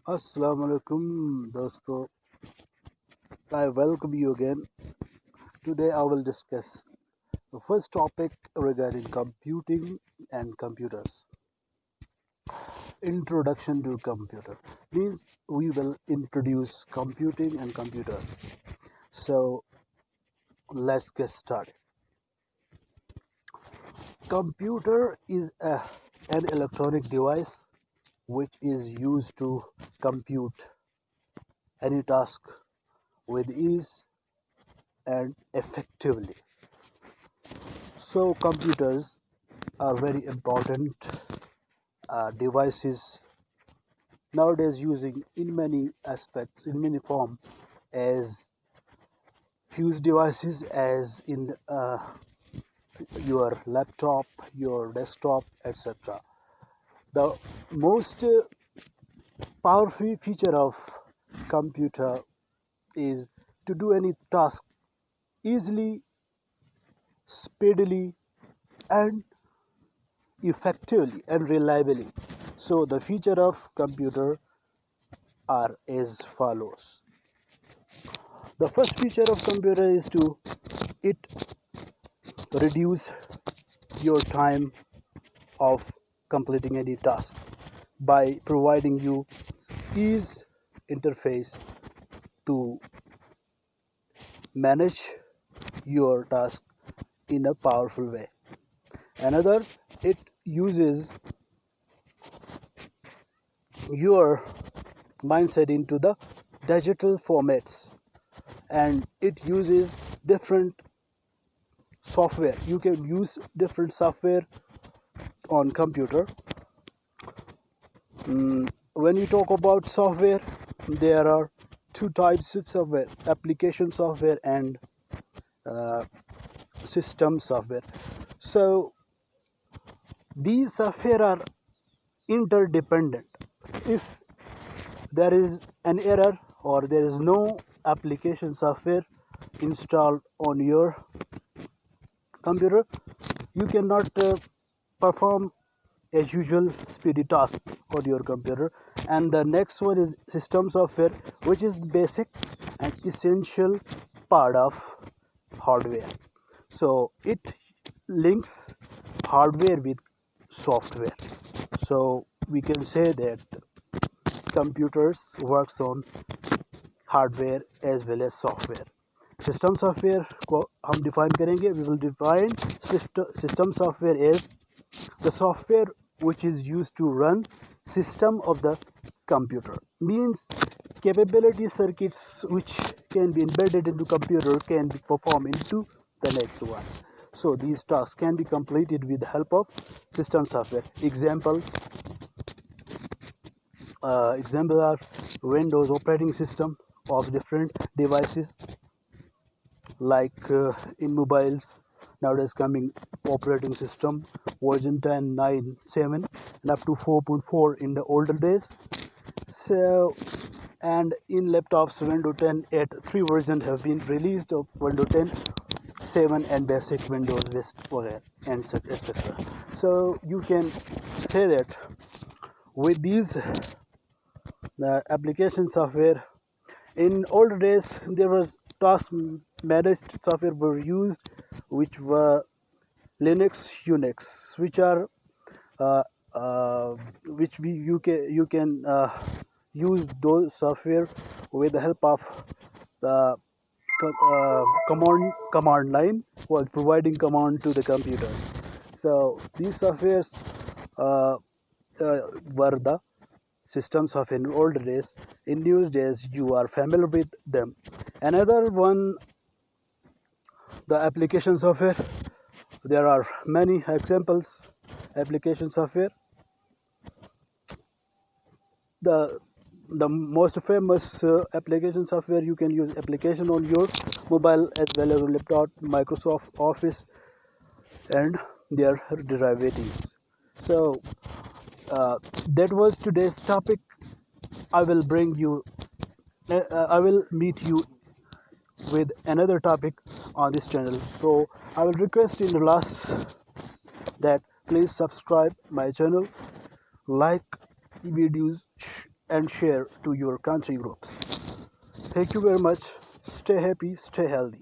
Assalamu alaikum, dosto. I welcome you again. Today I will discuss the first topic regarding computing and computers. Introduction to computer means we will introduce computing and computers. So let's get started. Computer is an electronic device which is used to compute any task with ease and effectively. So computers are very important devices nowadays using in many aspects, in many form, as fuse devices, as in your laptop, your desktop, etc. The most powerful feature of computer is to do any task easily, speedily, and effectively and reliably. So the feature of computer are as follows. The first feature of computer is to it reduce your time of completing any task by providing you ease interface to manage your task in a powerful way. Another, it uses your mindset into the digital formats, and it uses different software. You can use different software on computer. When you talk about software, there are two types of software: application software and uh, system software. So these software are interdependent. If there is an error or there is no application software installed on your computer, you cannot perform as usual speedy task on your computer. And the next one is system software, which is basic and essential part of hardware. So it links hardware with software. So we can say that computers works on hardware as well as software. System software को हम define करेंगे. We will define system software as the software which is used to run system of the computer. Means capability circuits which can be embedded into computer can be performed into the next ones. So these tasks can be completed with the help of system software. Example are Windows operating system of different devices, like in mobiles nowadays coming operating system version 10, 9, 7 and up to 4.4 in the older days. So and in laptops Windows 10 8 three versions have been released of Windows 10, 7 and basic Windows Vista and etc. So you can say that with these application software, in older days there was task managed software were used, which were Linux, Unix, which are uh, which you can use those software with the help of the command line while providing command to the computers. So these softwares uh, were the systems of in old days. In news days you are familiar with them. Another one, the application software. There are many examples. Application software, the most famous application software, you can use application on your mobile as well as laptop, Microsoft Office and their derivatives. So that was today's topic. I will bring you I will meet you with another topic on this channel. So I will request in the last that please subscribe my channel, like videos, and share to your country groups. Thank you very much. Stay happy, stay healthy.